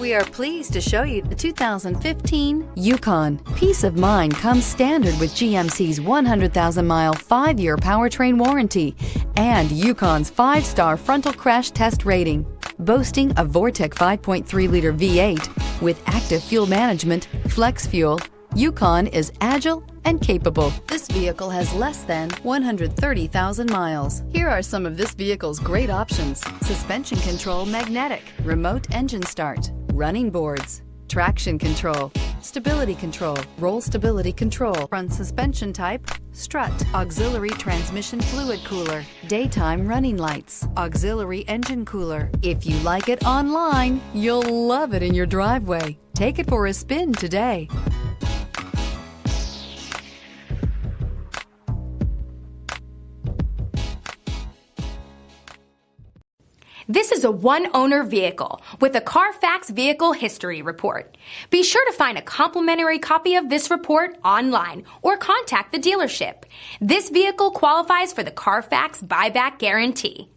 We are pleased to show you the 2015 Yukon. Peace of mind comes standard with GMC's 100,000-mile, 5-year powertrain warranty and Yukon's 5-star frontal crash test rating. Boasting a Vortec 5.3-liter V8 with active fuel management, flex fuel, Yukon is agile and capable. This vehicle has less than 130,000 miles. Here are some of this vehicle's great options: suspension control magnetic, remote engine start, running boards, traction control, stability control, roll stability control, front suspension type, strut, auxiliary transmission fluid cooler, daytime running lights, auxiliary engine cooler. If you like it online, you'll love it in your driveway. Take it for a spin today. This is a one-owner vehicle with a Carfax Vehicle History Report. Be sure to find a complimentary copy of this report online or contact the dealership. This vehicle qualifies for the Carfax Buyback Guarantee.